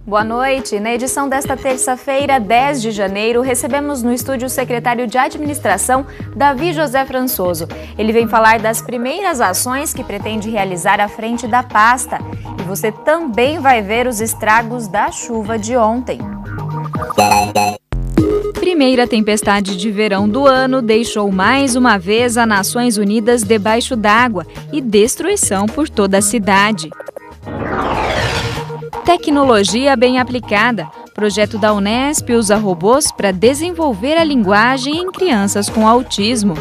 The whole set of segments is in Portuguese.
Boa noite. Na edição desta terça-feira, 10 de janeiro, recebemos no estúdio o secretário de Administração, Davi José Françoso. Ele vem falar das primeiras ações que pretende realizar à frente da pasta. E você também vai ver os estragos da chuva de ontem. Primeira tempestade de verão do ano deixou mais uma vez as Nações Unidas debaixo d'água e destruição por toda a cidade. Tecnologia bem aplicada. Projeto da Unesp usa robôs para desenvolver a linguagem em crianças com autismo.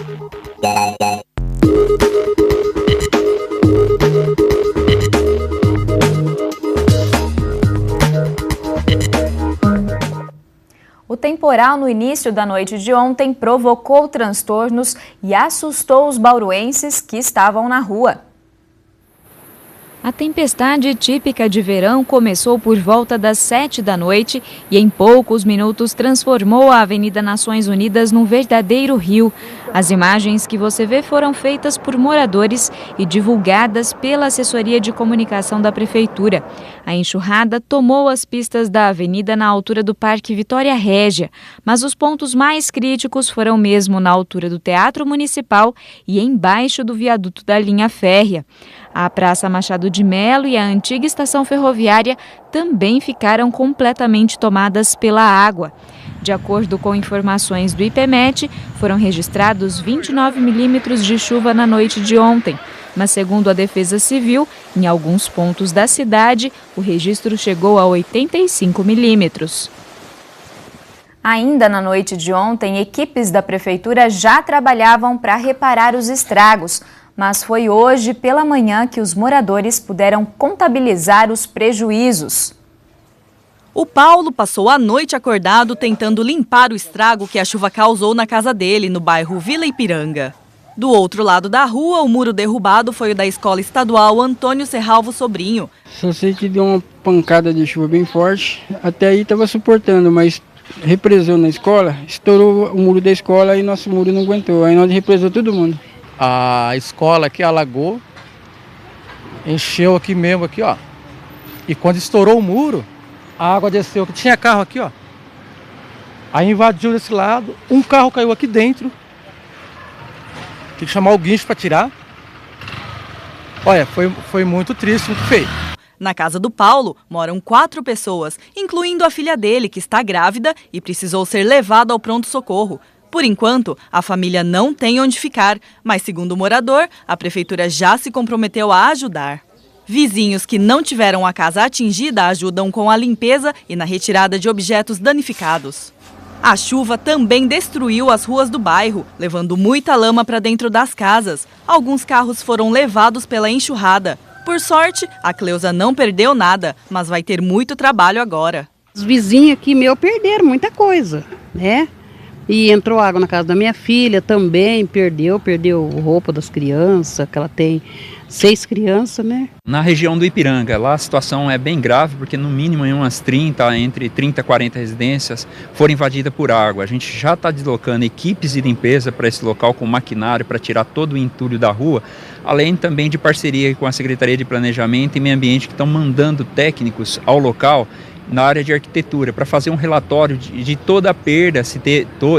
O temporal no início da noite de ontem provocou transtornos e assustou os bauruenses que estavam na rua. A tempestade típica de verão começou por volta das 7 da noite e em poucos minutos transformou a Avenida Nações Unidas num verdadeiro rio. As imagens que você vê foram feitas por moradores e divulgadas pela assessoria de comunicação da prefeitura. A enxurrada tomou as pistas da avenida na altura do Parque Vitória Régia, mas os pontos mais críticos foram mesmo na altura do Teatro Municipal e embaixo do viaduto da linha férrea. A Praça Machado de Melo e a antiga estação ferroviária também ficaram completamente tomadas pela água. De acordo com informações do IPMET, foram registrados 29 milímetros de chuva na noite de ontem, mas segundo a Defesa Civil, em alguns pontos da cidade, o registro chegou a 85 milímetros. Ainda na noite de ontem, equipes da prefeitura já trabalhavam para reparar os estragos. Mas foi hoje pela manhã que os moradores puderam contabilizar os prejuízos. O Paulo passou a noite acordado tentando limpar o estrago que a chuva causou na casa dele, no bairro Vila Ipiranga. Do outro lado da rua, o muro derrubado foi o da Escola Estadual Antônio Serralvo Sobrinho. Só sei que deu uma pancada de chuva bem forte, até aí estava suportando, mas represou na escola, estourou o muro da escola e nosso muro não aguentou, aí nós represou todo mundo. A escola aqui alagou, encheu aqui mesmo, aqui, ó. E quando estourou o muro, a água desceu, que tinha carro aqui, ó. Aí invadiu desse lado, um carro caiu aqui dentro. Tem que chamar o guincho para tirar. Olha, foi muito triste, muito feio. Na casa do Paulo moram 4 pessoas, incluindo a filha dele, que está grávida e precisou ser levada ao pronto-socorro. Por enquanto, a família não tem onde ficar, mas segundo o morador, a prefeitura já se comprometeu a ajudar. Vizinhos que não tiveram a casa atingida ajudam com a limpeza e na retirada de objetos danificados. A chuva também destruiu as ruas do bairro, levando muita lama para dentro das casas. Alguns carros foram levados pela enxurrada. Por sorte, a Cleusa não perdeu nada, mas vai ter muito trabalho agora. Os vizinhos aqui perderam muita coisa, né? E entrou água na casa da minha filha também, perdeu roupa das crianças, que ela tem 6 crianças, né? Na região do Ipiranga, lá a situação é bem grave, porque no mínimo em umas entre 30 e 40 residências foram invadidas por água. A gente já está deslocando equipes de limpeza para esse local com maquinário para tirar todo o entulho da rua, além também de parceria com a Secretaria de Planejamento e Meio Ambiente, que estão mandando técnicos ao local na área de arquitetura, para fazer um relatório de toda a perda, se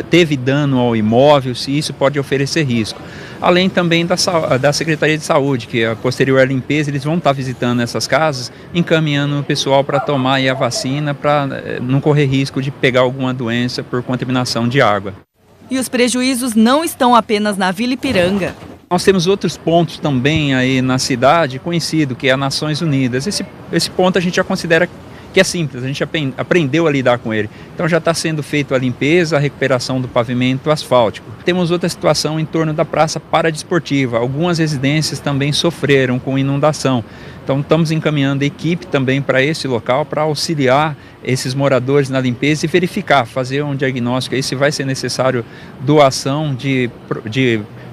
teve dano ao imóvel, se isso pode oferecer risco. Além também da Secretaria de Saúde, que a posterior à limpeza, eles vão estar visitando essas casas, encaminhando o pessoal para tomar aí a vacina, para não correr risco de pegar alguma doença por contaminação de água. E os prejuízos não estão apenas na Vila Ipiranga. Nós temos outros pontos também aí na cidade, conhecido, que é a Nações Unidas. Esse ponto a gente já considera que é simples, a gente aprendeu a lidar com ele. Então já está sendo feita a limpeza, a recuperação do pavimento asfáltico. Temos outra situação em torno da praça paradesportiva. Algumas residências também sofreram com inundação. Então estamos encaminhando a equipe também para esse local, para auxiliar esses moradores na limpeza e verificar, fazer um diagnóstico aí se vai ser necessário doação de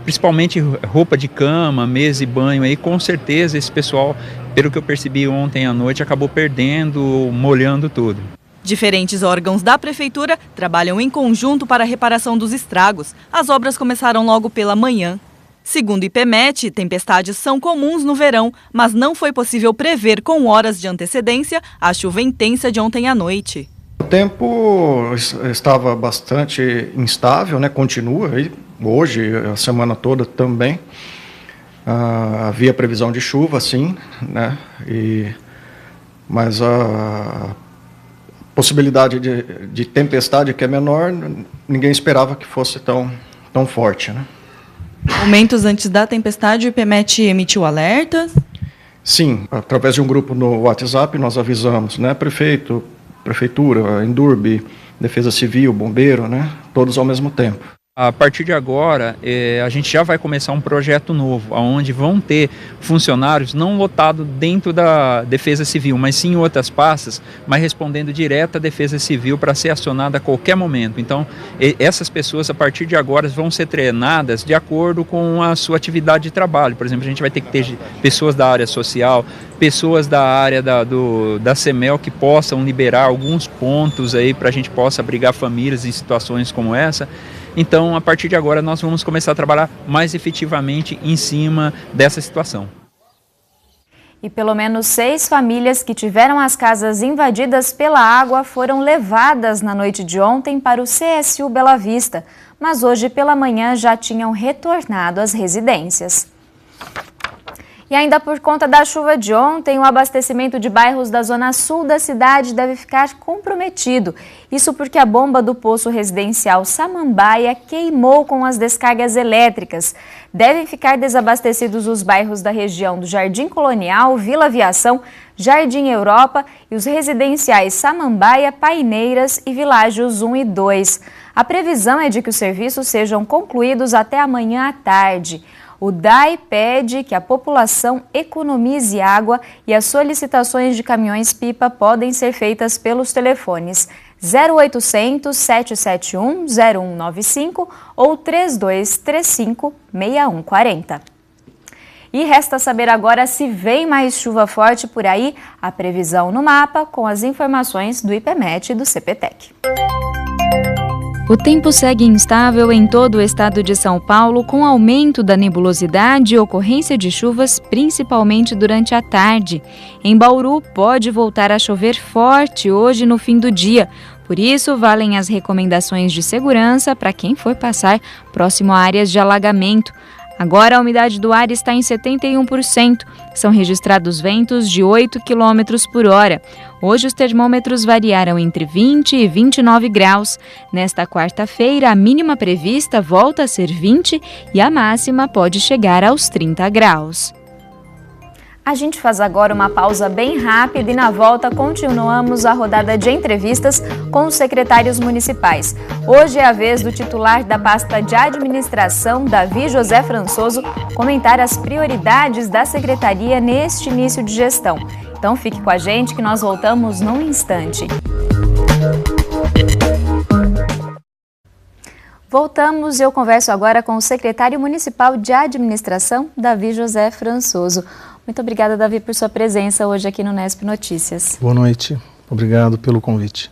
principalmente roupa de cama, mesa e banho. Aí com certeza esse pessoal, pelo que eu percebi ontem à noite, acabou perdendo, molhando tudo. Diferentes órgãos da prefeitura trabalham em conjunto para a reparação dos estragos. As obras começaram logo pela manhã. Segundo o IPMET, tempestades são comuns no verão, mas não foi possível prever com horas de antecedência a chuva intensa de ontem à noite. O tempo estava bastante instável, né? Continua hoje, a semana toda também. Havia previsão de chuva, sim, né? Mas a possibilidade de tempestade, que é menor, ninguém esperava que fosse tão forte, né? Momentos antes da tempestade, o IPMET emitiu alertas? Sim, através de um grupo no WhatsApp nós avisamos, né? Prefeitura, Endurbe, Defesa Civil, Bombeiro, né? Todos ao mesmo tempo. A partir de agora, a gente já vai começar um projeto novo, onde vão ter funcionários não lotados dentro da Defesa Civil, mas sim em outras pastas, mas respondendo direto à Defesa Civil para ser acionada a qualquer momento. Então, essas pessoas, a partir de agora, vão ser treinadas de acordo com a sua atividade de trabalho. Por exemplo, a gente vai ter que ter pessoas da área social, pessoas da área da CEMEL que possam liberar alguns pontos aí para a gente possa abrigar famílias em situações como essa. Então, a partir de agora, nós vamos começar a trabalhar mais efetivamente em cima dessa situação. E pelo menos 6 famílias que tiveram as casas invadidas pela água foram levadas na noite de ontem para o CSU Bela Vista, mas hoje pela manhã já tinham retornado às residências. E ainda por conta da chuva de ontem, o abastecimento de bairros da zona sul da cidade deve ficar comprometido. Isso porque a bomba do poço residencial Samambaia queimou com as descargas elétricas. Devem ficar desabastecidos os bairros da região do Jardim Colonial, Vila Aviação, Jardim Europa e os residenciais Samambaia, Paineiras e Világios 1 e 2. A previsão é de que os serviços sejam concluídos até amanhã à tarde. O DAI pede que a população economize água e as solicitações de caminhões-pipa podem ser feitas pelos telefones 0800 771 0195 ou 3235 6140. E resta saber agora se vem mais chuva forte por aí, a previsão no mapa com as informações do IPMET e do CPTEC. O tempo segue instável em todo o estado de São Paulo, com aumento da nebulosidade e ocorrência de chuvas, principalmente durante a tarde. Em Bauru, pode voltar a chover forte hoje no fim do dia. Por isso, valem as recomendações de segurança para quem for passar próximo a áreas de alagamento. Agora a umidade do ar está em 71%. São registrados ventos de 8 km por hora. Hoje os termômetros variaram entre 20 e 29 graus. Nesta quarta-feira, a mínima prevista volta a ser 20 e a máxima pode chegar aos 30 graus. A gente faz agora uma pausa bem rápida e na volta continuamos a rodada de entrevistas com os secretários municipais. Hoje é a vez do titular da pasta de administração, Davi José Françoso, comentar as prioridades da secretaria neste início de gestão. Então fique com a gente que nós voltamos num instante. Voltamos e eu converso agora com o secretário municipal de administração, Davi José Françoso. Muito obrigada, Davi, por sua presença hoje aqui no Nesp Notícias. Boa noite. Obrigado pelo convite.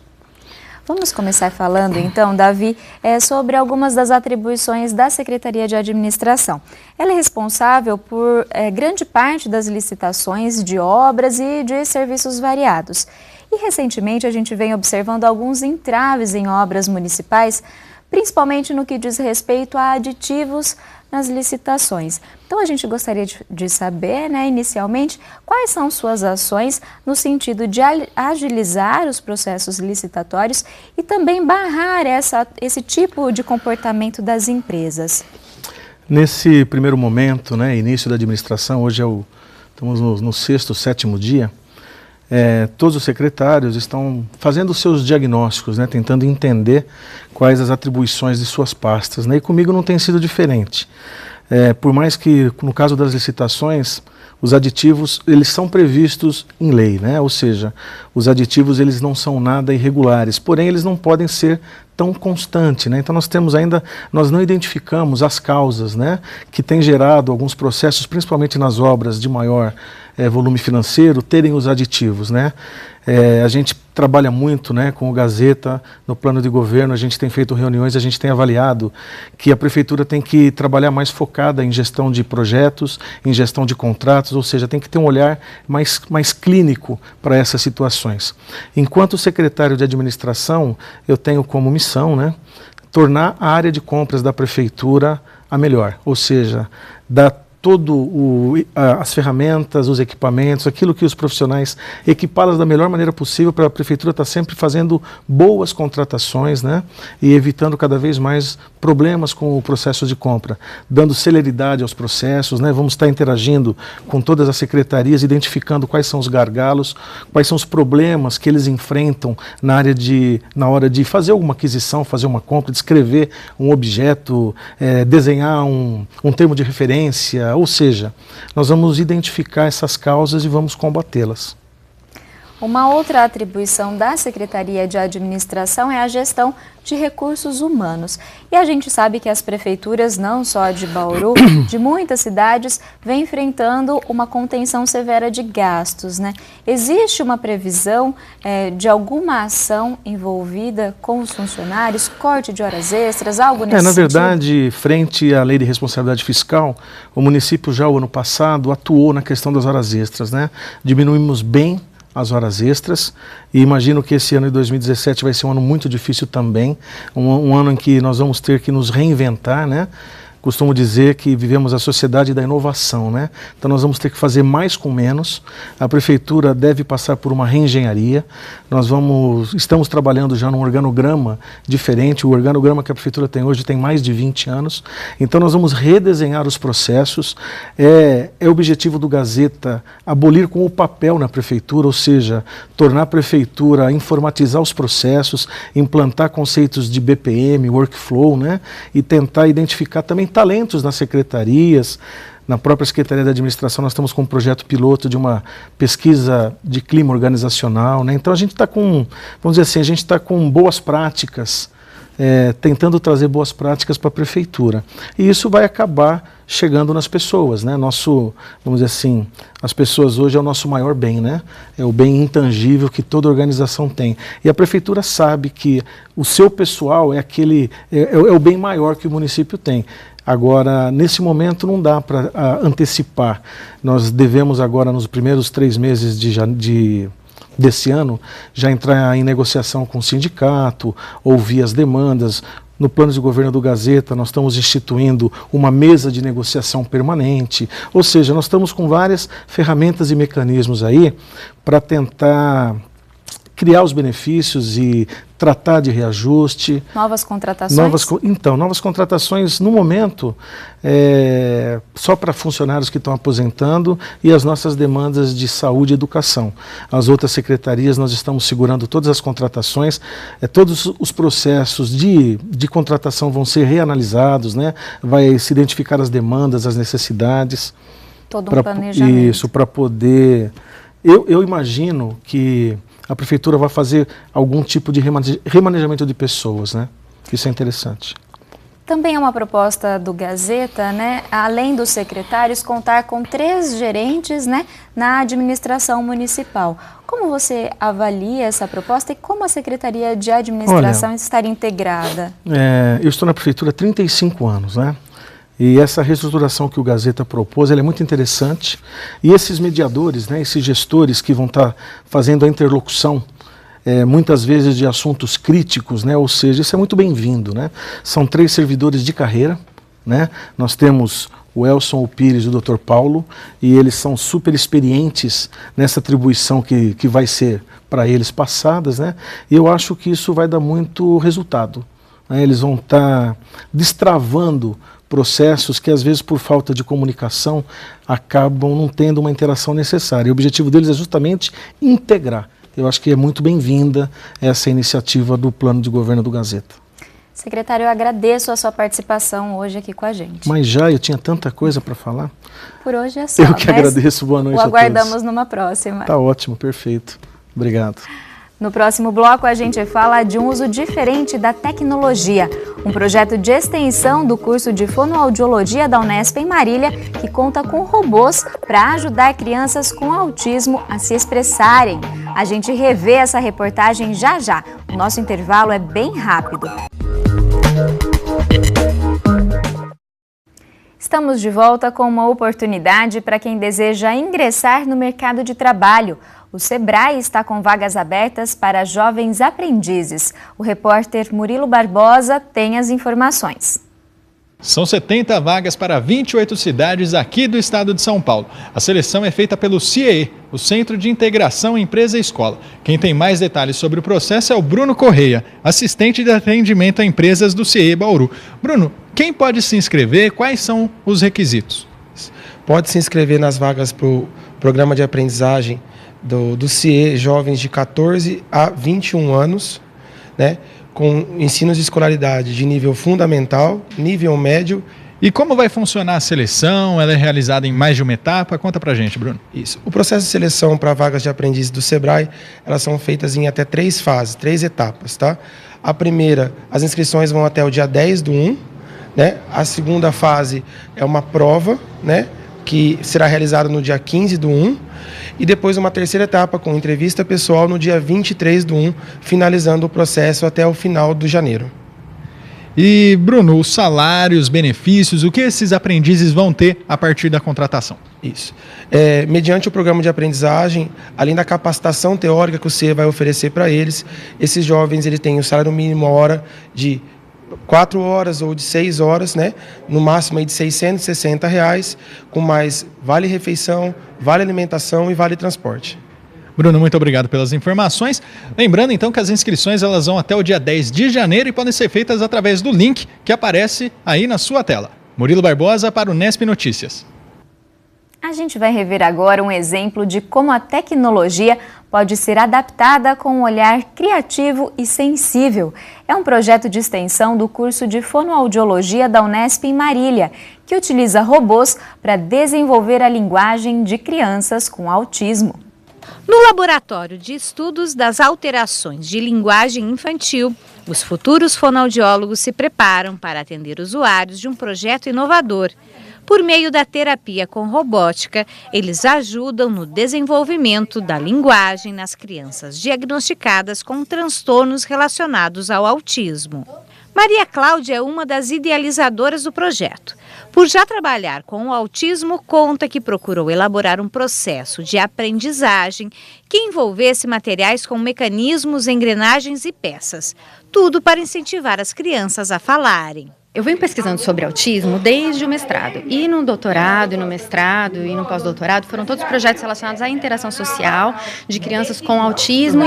Vamos começar falando, então, Davi, sobre algumas das atribuições da Secretaria de Administração. Ela é responsável por grande parte das licitações de obras e de serviços variados. E, recentemente, a gente vem observando alguns entraves em obras municipais, principalmente no que diz respeito a aditivos nas licitações. Então, a gente gostaria de saber, inicialmente, quais são suas ações no sentido de agilizar os processos licitatórios e também barrar esse tipo de comportamento das empresas. Nesse primeiro momento, início da administração, hoje estamos no 6º, 7º dia, todos os secretários estão fazendo os seus diagnósticos, tentando entender quais as atribuições de suas pastas. E comigo não tem sido diferente. Por mais que, no caso das licitações, os aditivos eles são previstos em lei, ou seja, os aditivos eles não são nada irregulares, porém eles não podem ser tão constante, né? Então nós não identificamos as causas, né, que têm gerado alguns processos, principalmente nas obras de maior volume financeiro, terem os aditivos, né? A gente trabalha muito, né, com o Gazeta no plano de governo, a gente tem feito reuniões, a gente tem avaliado que a prefeitura tem que trabalhar mais focada em gestão de projetos, em gestão de contratos, ou seja, tem que ter um olhar mais clínico para essas situações. Enquanto secretário de administração, eu tenho como missão, né, tornar a área de compras da prefeitura a melhor, ou seja, dar as ferramentas, os equipamentos, aquilo que os profissionais equipá-las da melhor maneira possível para a prefeitura estar sempre fazendo boas contratações, né, e evitando cada vez mais problemas com o processo de compra, dando celeridade aos processos, né, vamos estar interagindo com todas as secretarias, identificando quais são os gargalos, quais são os problemas que eles enfrentam na hora de fazer alguma aquisição, fazer uma compra, descrever um objeto, desenhar um termo de referência. Ou seja, nós vamos identificar essas causas e vamos combatê-las. Uma outra atribuição da Secretaria de Administração é a gestão de recursos humanos. E a gente sabe que as prefeituras, não só de Bauru, de muitas cidades, vêm enfrentando uma contenção severa de gastos, né? Existe uma previsão de alguma ação envolvida com os funcionários, corte de horas extras, algo nesse Na sentido? verdade, frente à Lei de Responsabilidade Fiscal, o município já o ano passado atuou na questão das horas extras, né? Diminuímos bem as horas extras, e imagino que esse ano de 2017 vai ser um ano muito difícil também, um ano em que nós vamos ter que nos reinventar, né? Costumo dizer que vivemos a sociedade da inovação, né? Então nós vamos ter que fazer mais com menos. A prefeitura deve passar por uma reengenharia. Estamos trabalhando já num organograma diferente. O organograma que a prefeitura tem hoje tem mais de 20 anos. Então nós vamos redesenhar os processos. É objetivo do Gazeta abolir com o papel na prefeitura, ou seja, tornar a prefeitura, informatizar os processos, implantar conceitos de BPM, workflow, né? E tentar identificar também talentos nas secretarias. Na própria Secretaria da Administração nós estamos com um projeto piloto de uma pesquisa de clima organizacional, né? Então a gente está com, vamos dizer assim, a gente está com boas práticas, tentando trazer boas práticas para a prefeitura. E isso vai acabar chegando nas pessoas, né? Vamos dizer assim, as pessoas hoje é o nosso maior bem, né? É o bem intangível que toda organização tem. E a prefeitura sabe que o seu pessoal é o bem maior que o município tem. Agora, nesse momento não dá para antecipar. Nós devemos agora, nos primeiros 3 meses desse ano, já entrar em negociação com o sindicato, ouvir as demandas. No plano de governo do Gazeta, nós estamos instituindo uma mesa de negociação permanente, ou seja, nós estamos com várias ferramentas e mecanismos aí para tentar criar os benefícios e tratar de reajuste. Novas contratações? Novas contratações no momento, só para funcionários que estão aposentando e as nossas demandas de saúde e educação. As outras secretarias nós estamos segurando todas as contratações, todos os processos de contratação vão ser reanalisados, né? Vai se identificar as demandas, as necessidades. Todo um planejamento. Isso, para poder... Eu imagino que a prefeitura vai fazer algum tipo de remanejamento de pessoas, né? Isso é interessante. Também é uma proposta do Gazeta, né? Além dos secretários, contar com 3 gerentes, né, na administração municipal. Como você avalia essa proposta e como a Secretaria de Administração estaria integrada? Eu estou na prefeitura há 35 anos, né? E essa reestruturação que o Gazeta propôs, ela é muito interessante. E esses mediadores, né, esses gestores que vão estar fazendo a interlocução, muitas vezes de assuntos críticos, né, ou seja, isso é muito bem-vindo, né? São 3 servidores de carreira, né? Nós temos o Elson, o Pires e o Dr. Paulo, e eles são super experientes nessa atribuição que vai ser para eles passadas, né? E eu acho que isso vai dar muito resultado, né? Eles vão estar destravando processos que às vezes por falta de comunicação acabam não tendo uma interação necessária. E o objetivo deles é justamente integrar. Eu acho que é muito bem-vinda essa iniciativa do plano de governo do Gazeta. Secretário, eu agradeço a sua participação hoje aqui com a gente. Mas eu tinha tanta coisa para falar. Por hoje é só. Eu que agradeço, boa noite a todos. O aguardamos numa próxima. Tá ótimo, perfeito. Obrigado. No próximo bloco, a gente fala de um uso diferente da tecnologia. Um projeto de extensão do curso de Fonoaudiologia da Unesp em Marília, que conta com robôs para ajudar crianças com autismo a se expressarem. A gente revê essa reportagem já já. O nosso intervalo é bem rápido. Estamos de volta com uma oportunidade para quem deseja ingressar no mercado de trabalho. O Sebrae está com vagas abertas para jovens aprendizes. O repórter Murilo Barbosa tem as informações. São 70 vagas para 28 cidades aqui do estado de São Paulo. A seleção é feita pelo CIEE, o Centro de Integração Empresa-Escola. Quem tem mais detalhes sobre o processo é o Bruno Correia, assistente de atendimento a empresas do CIEE Bauru. Bruno, quem pode se inscrever? Quais são os requisitos? Pode se inscrever nas vagas para o programa de aprendizagem do CIE, jovens de 14 a 21 anos, né, com ensinos de escolaridade de nível fundamental, nível médio. E como vai funcionar a seleção? Ela é realizada em mais de uma etapa? Conta pra gente, Bruno. Isso. O processo de seleção para vagas de aprendiz do Sebrae, elas são feitas em até 3 fases, 3 etapas, tá? A primeira, as inscrições vão até o dia 10/1, né? A segunda fase é uma prova, né, que será realizada no dia 15/1, e depois uma terceira etapa com entrevista pessoal no dia 23/1, finalizando o processo até o final de janeiro. E, Bruno, os salários, os benefícios, o que esses aprendizes vão ter a partir da contratação? Isso. Mediante o programa de aprendizagem, além da capacitação teórica que o CIE vai oferecer para eles, esses jovens eles têm o salário mínimo a hora de 4 horas ou de 6 horas, né? No máximo aí de R$ 660, com mais vale-refeição, vale-alimentação e vale-transporte. Bruno, muito obrigado pelas informações. Lembrando então que as inscrições elas vão até o dia 10 de janeiro e podem ser feitas através do link que aparece aí na sua tela. Murilo Barbosa para o Unesp Notícias. A gente vai rever agora um exemplo de como a tecnologia pode ser adaptada com um olhar criativo e sensível. É um projeto de extensão do curso de Fonoaudiologia da Unesp em Marília, que utiliza robôs para desenvolver a linguagem de crianças com autismo. No Laboratório de Estudos das Alterações de Linguagem Infantil, os futuros fonoaudiólogos se preparam para atender usuários de um projeto inovador. Por meio da terapia com robótica, eles ajudam no desenvolvimento da linguagem nas crianças diagnosticadas com transtornos relacionados ao autismo. Maria Cláudia é uma das idealizadoras do projeto. Por já trabalhar com o autismo, conta que procurou elaborar um processo de aprendizagem que envolvesse materiais com mecanismos, engrenagens e peças. Tudo para incentivar as crianças a falarem. Eu venho pesquisando sobre autismo desde o mestrado. E no doutorado, e no mestrado, e no pós-doutorado, foram todos projetos relacionados à interação social de crianças com autismo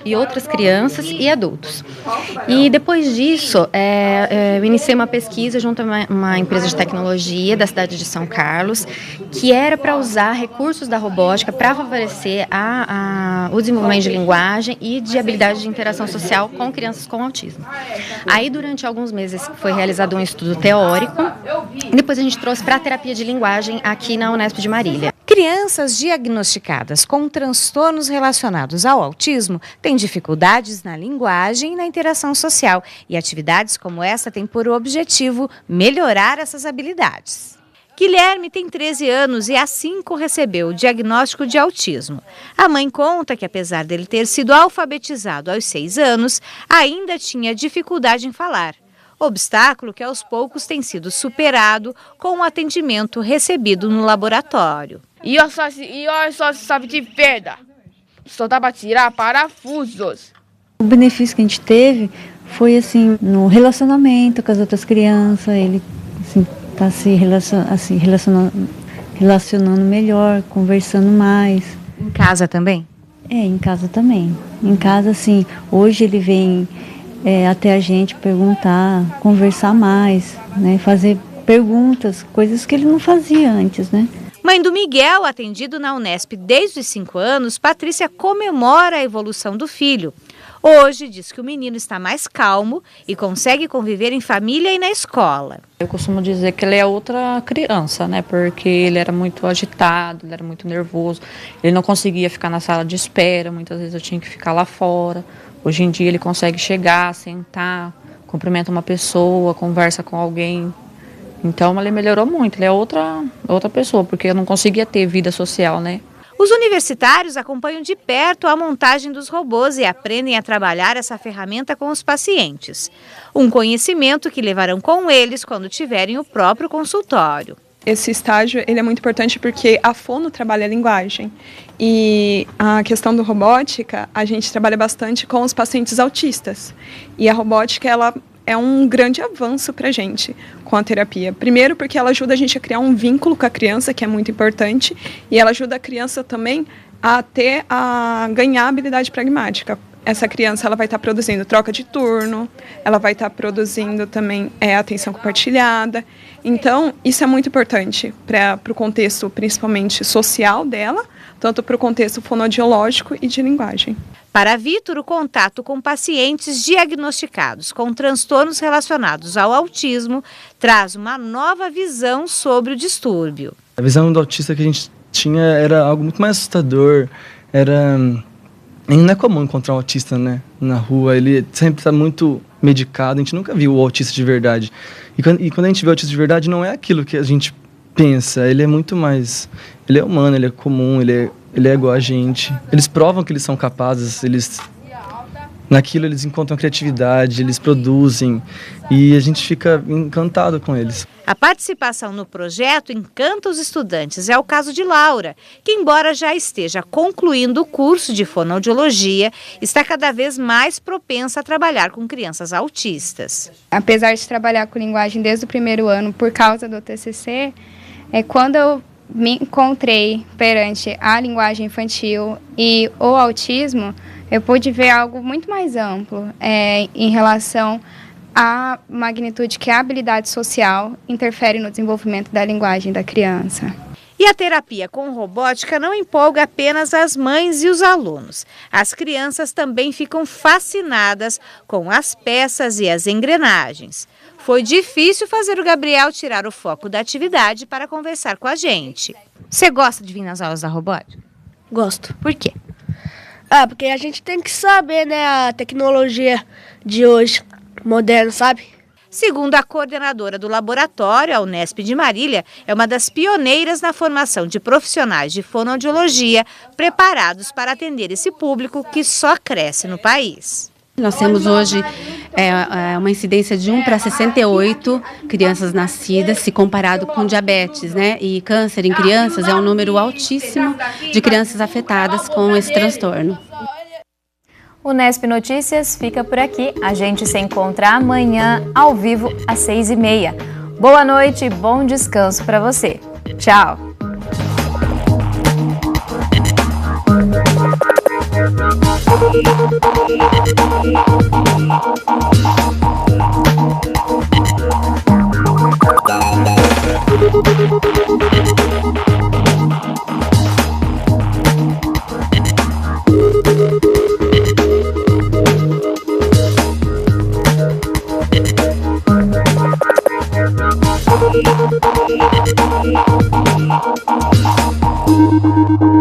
e outras crianças e adultos. E depois disso, eu iniciei uma pesquisa junto a uma empresa de tecnologia da cidade de São Carlos, que era para usar recursos da robótica para favorecer o desenvolvimento de linguagem e de habilidade de interação social com crianças com autismo. Aí, durante alguns meses, foi realizado um estudo teórico e depois a gente trouxe para a terapia de linguagem aqui na Unesp de Marília. Crianças diagnosticadas com transtornos relacionados ao autismo têm dificuldades na linguagem e na interação social, e atividades como essa têm por objetivo melhorar essas habilidades. Guilherme tem 13 anos e há 5 recebeu o diagnóstico de autismo. A mãe conta que, apesar dele ter sido alfabetizado aos 6 anos, ainda tinha dificuldade em falar. Obstáculo que aos poucos tem sido superado com o atendimento recebido no laboratório. E eu só sabe de perda, só dá para tirar parafusos. O benefício que a gente teve foi assim, no relacionamento com as outras crianças, ele está se relacionando melhor, conversando mais. Em casa também? Em casa também. Em casa, assim, hoje ele vem até a gente perguntar, conversar mais, né, fazer perguntas, coisas que ele não fazia antes, né? Mãe do Miguel, atendido na Unesp desde os 5 anos, Patrícia comemora a evolução do filho. Hoje diz que o menino está mais calmo e consegue conviver em família e na escola. Eu costumo dizer que ele é outra criança, né? Porque ele era muito agitado, ele era muito nervoso, ele não conseguia ficar na sala de espera, muitas vezes eu tinha que ficar lá fora. Hoje em dia ele consegue chegar, sentar, cumprimenta uma pessoa, conversa com alguém. Então ele melhorou muito, ele é outra pessoa, porque eu não conseguia ter vida social, né? Os universitários acompanham de perto a montagem dos robôs e aprendem a trabalhar essa ferramenta com os pacientes. Um conhecimento que levarão com eles quando tiverem o próprio consultório. Esse estágio ele é muito importante porque a fono trabalha a linguagem e a questão da robótica, a gente trabalha bastante com os pacientes autistas. E a robótica, ela é um grande avanço para a gente com a terapia. Primeiro porque ela ajuda a gente a criar um vínculo com a criança, que é muito importante, e ela ajuda a criança também a ganhar habilidade pragmática. Essa criança ela vai estar produzindo troca de turno, ela vai estar produzindo também atenção compartilhada. Então, isso é muito importante para o contexto, principalmente social dela, tanto para o contexto fonoaudiológico e de linguagem. Para Vitor, o contato com pacientes diagnosticados com transtornos relacionados ao autismo traz uma nova visão sobre o distúrbio. A visão do autista que a gente tinha era algo muito mais assustador. Não é comum encontrar um autista, né, na rua. Ele sempre está muito medicado. A gente nunca viu o autista de verdade. E quando a gente vê o autista de verdade, não é aquilo que a gente pensa. Ele é muito mais... Ele é humano, ele é comum, ele é igual a gente. Eles provam que eles são capazes, naquilo eles encontram criatividade, eles produzem e a gente fica encantado com eles. A participação no projeto encanta os estudantes. É o caso de Laura, que embora já esteja concluindo o curso de fonoaudiologia, está cada vez mais propensa a trabalhar com crianças autistas. Apesar de trabalhar com linguagem desde o primeiro ano por causa do TCC, quando eu me encontrei perante a linguagem infantil e o autismo, eu pude ver algo muito mais amplo em relação à magnitude que a habilidade social interfere no desenvolvimento da linguagem da criança. E a terapia com robótica não empolga apenas as mães e os alunos. As crianças também ficam fascinadas com as peças e as engrenagens. Foi difícil fazer o Gabriel tirar o foco da atividade para conversar com a gente. Você gosta de vir nas aulas da robótica? Gosto. Por quê? Porque a gente tem que saber, né, a tecnologia de hoje, moderna, sabe? Segundo a coordenadora do laboratório, a Unesp de Marília é uma das pioneiras na formação de profissionais de fonoaudiologia preparados para atender esse público que só cresce no país. Nós temos hoje uma incidência de 1 para 68 crianças nascidas, se comparado com diabetes, né? E câncer em crianças é um número altíssimo de crianças afetadas com esse transtorno. O Unesp Notícias fica por aqui. A gente se encontra amanhã ao vivo às 6h30. Boa noite e bom descanso para você. Tchau! Thank you.